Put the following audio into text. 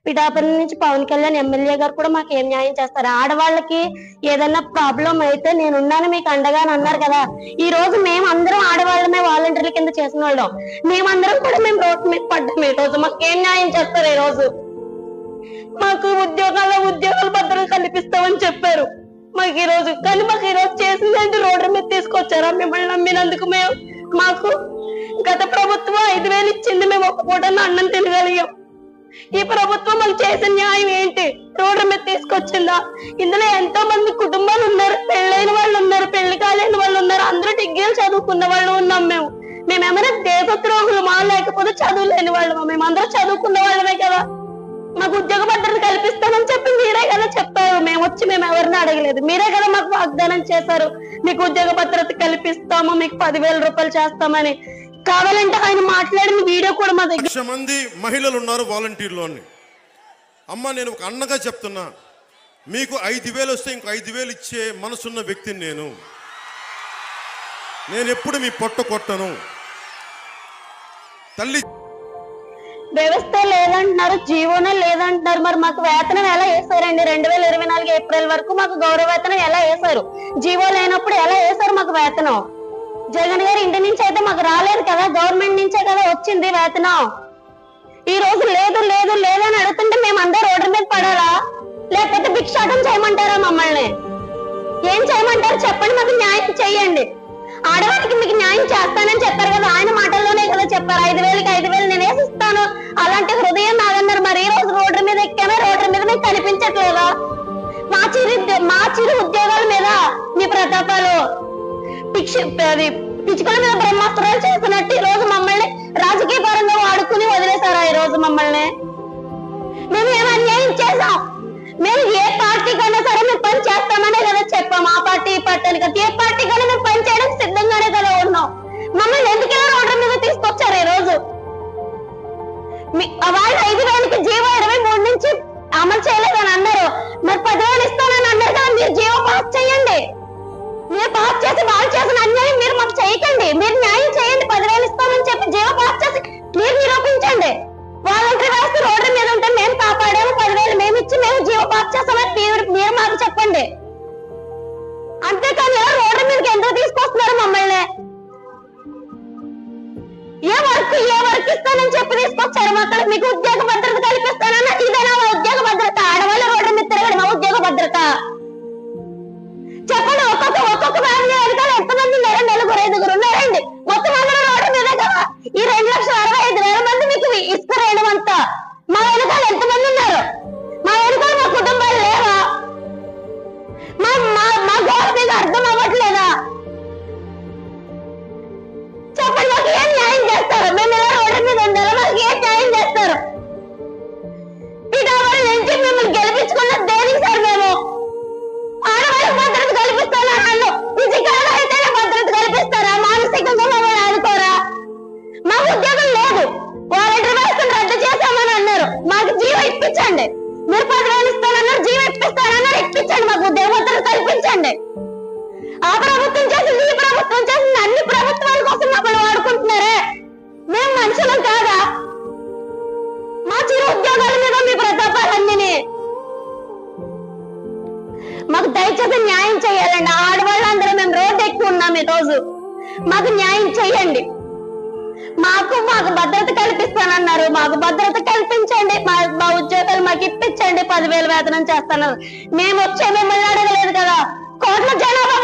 పిఠాపురం నుంచి పవన్ కళ్యాణ్ ఎమ్మెల్యే గారు కూడా మాకు ఏం న్యాయం చేస్తారు? ఆడవాళ్ళకి ఏదైనా ప్రాబ్లం అయితే నేనున్నాను మీకు అండగా అని అన్నారు కదా. ఈ రోజు మేము అందరం ఆడవాళ్ళమే వాలంటీర్ల కింద చేసిన వాళ్ళం. మేమందరం కూడా మేము రోడ్డు మీద పడ్డాం. ఈ రోజు మాకు ఏం న్యాయం చేస్తారు? ఈ రోజు మాకు ఉద్యోగాల భద్రత కల్పిస్తామని చెప్పారు మాకు ఈ రోజు. కానీ మాకు ఈ రోజు చేసిందంటే రోడ్డు మీద తీసుకొచ్చారా? మిమ్మల్ని నమ్మినందుకు మాకు గత ప్రభుత్వం 5,000 ఇచ్చింది, మేము ఒక్క పూటన్నా అన్నం తినగలిగాం. ఈ ప్రభుత్వం మాకు చేసిన న్యాయం ఏంటి? రోడ్డు మీద తీసుకొచ్చిందా? ఇందులో ఎంతో మంది కుటుంబాలు ఉన్నారు, పెళ్ళైన వాళ్ళు ఉన్నారు, పెళ్లి కాలేని వాళ్ళు ఉన్నారు, అందరూ డిగ్రీలు చదువుకున్న వాళ్ళు ఉన్నాం. మేమేమైనా దేశద్రోహులమా లేకపోతే చదువు లేని వాళ్ళమా? మేమందరూ చదువుకున్న వాళ్ళమే కదా. మాకు ఉద్యోగ భద్రత కల్పిస్తామని చెప్పి మీరే కదా చెప్పారు. మేము ఎవరిని అడగలేదు, మీరే కదా మాకు వాగ్దానం చేశారు, మీకు ఉద్యోగ భద్రత కల్పిస్తాము, మీకు 10,000 రూపాయలు చేస్తామని. కావాలంటే ఆయన మాట్లాడిన వీడియో కూడా మా దగ్గర. 1,00,000 మంది మహిళలు ఉన్నారు వాలంటీర్లోని. అమ్మ నేను ఒక అన్నగా చెప్తున్నా, మీకు 5,000 వస్తే ఇంకో 5,000 ఇచ్చే మనసున్న వ్యక్తిని నేను ఎప్పుడు మీ పొట్ట కొట్టను. తల్లి వ్యవస్థ లేదంటున్నారు, జీవోనే లేదంటున్నారు. మరి మాకు వేతనం ఎలా వేసారండి? 2024 ఏప్రిల్ వరకు మాకు గౌరవ వేతనం ఎలా వేశారు? జీవో లేనప్పుడు ఎలా వేశారు మాకు వేతనం? జగన్ గారి ఇంటి నుంచి అయితే మాకు రాలేదు కదా, గవర్నమెంట్ నుంచే కదా వచ్చింది వేతనం. ఈ రోజు లేదు లేదు లేదని అడుగుతుంటే మేము అందరూ రోడ్డు మీద పడాలా? లేకపోతే భిక్షాటం చేయమంటారా? మమ్మల్ని ఏం చేయమంటారు చెప్పండి, మాకు న్యాయం చెయ్యండి. ఆడవారికి మీకు న్యాయం చేస్తానని చెప్పారు కదా, ఆయన మాటల్లోనే కదా చెప్పారు. 5,000కి 5,000 నేను వేసిస్తాను, అలాంటి హృదయం నాదన్నారు. మరి ఈ రోజు రోడ్డు మీద ఎక్కామే, రోడ్డు మీద మీకు కనిపించట్లేదా? మా చిరు ఉద్యోగాల మీద మీ ప్రతాపాలు పిచ్చుకల మీద బ్రహ్మాస్త్రాలు చేస్తున్నట్టు ఈ రోజు మమ్మల్ని రాజకీయ పరంగా వాడుకుని వదిలేశారా? ఈ రోజు మమ్మల్ని మేము ఏం అన్యాయం చేసాం? మేము ఏ పార్టీకైనా సరే మేము పని చేస్తామనే కదా చెప్పాం. ఆ పార్టీ ఈ పార్టీ అని కదా, ఏ పార్టీకైనా మేము పని చేయడానికి సిద్ధంగానే కదా ఉన్నాం. మమ్మల్ని ఎందుకైనా రోడ్డు మీద తీసుకొచ్చారు? ఈ రోజు వాళ్ళు 5,000కి జీవో 23 నుంచి అమలు చేయలేదని అన్నారు. మరి 10,000 ఇస్తానని అన్నారు కదా, మీరు జీవో పాస్ చేయండి. మీరు పాస్ చేసి వాళ్ళు చేసిన అన్యాయం మీరు మాకు చేయకండి, మీరు న్యాయం చేయండి. 10,000 ఇస్తామని చెప్పి జీవో పాస్ చేసి మీరు నిరూపించండి. వాలంటీర్ వ్యవస్థ రోడ్డు మీద ఉంటే మేము కాపాడాము, 10,000 మేము ఇచ్చి మేము జీవో పాస్ చేస్తామని మీరు మాకు చెప్పండి. అంతేకాని రోడ్డు మీదకి ఎందుకు తీసుకొస్తున్నారు మమ్మల్ని? ఏ వర్క్ ఇస్తానని చెప్పి తీసుకొచ్చారు. మాకు మీకు ఉద్యోగ భద్రత కల్పిస్తానన్న ఇదేనా ఉద్యోగ భద్రత? ఆడవాళ్ళ రోడ్డు మీద తిరగడం మా ఉద్యోగ భద్రత? చెప్పండి. ఒక్కొక్క ఫ్యామిలీ వెనకాల ఎంతమంది ఉన్నారండి? 4-5 ఉన్నారండి. మొత్తం అందరూ రోడ్డు మీద కదా. ఈ 2,65,000 మంది మీకు ఇస్తారేయడం అంతా. మా వెనకాల ఎంతమంది ఉన్నారు? మా వెనకాల మా కుటుంబాలు లేవా? మా గోడ మీద అర్థం అవ్వట్లేదా? చెప్పండి, మాకు ఏం న్యాయం చేస్తారు? మేము ఇలా రోడ్డు మీద ఉండాలి, మాకు ఏం న్యాయం చేస్తారు? పిఠాపురం నుంచి మిమ్మల్ని గెలిపించుకున్న దేనికి సార్? మేము ఆడవాళ్ళకి భద్రత కల్పిస్తానన్నాను, ఫిజికల్గా అయితేనే భద్రత కల్పిస్తారా? మానసికంగా మమ్మల్ని ఆడుకోరా? మాకు ఉద్యోగం లేదు, వాలంటీర్ వ్యవస్థను రద్దు చేశామని అన్నారు. మాకు జీవో ఇప్పించండి. మీరు 10,000 ఇస్తానన్నారు, జీవో ఇప్పిస్తానన్నారు, ఇప్పించండి. మాకు ఉద్యోగ భద్రత కల్పించండి. ఆ ప్రభుత్వం చేసింది, ఈ ప్రభుత్వం చేసింది, అన్ని ప్రభుత్వాల కోసం మమ్మల్ని వాడుకుంటున్నారే. మేము మనుషులం కాదా? మా చిరు ఉద్యోగాల మీద మీ ప్రతాపాలన్నీ. మాకు దయచేసి న్యాయం చేయాలండి. ఆడవాళ్ళందరూ మేము రోడ్డు ఎక్కి ఉన్నాం. ఈ రోజు మాకు న్యాయం చేయండి. మాకు భద్రత కల్పిస్తానన్నారు, మాకు భద్రత కల్పించండి. మా ఉద్యోగాలు మాకు ఇప్పించండి. 10,000 వేతనం చేస్తానన్నారు. మేము వచ్చే మిమ్మల్ని అడగలేదు కదా. కోట్ల జనాభా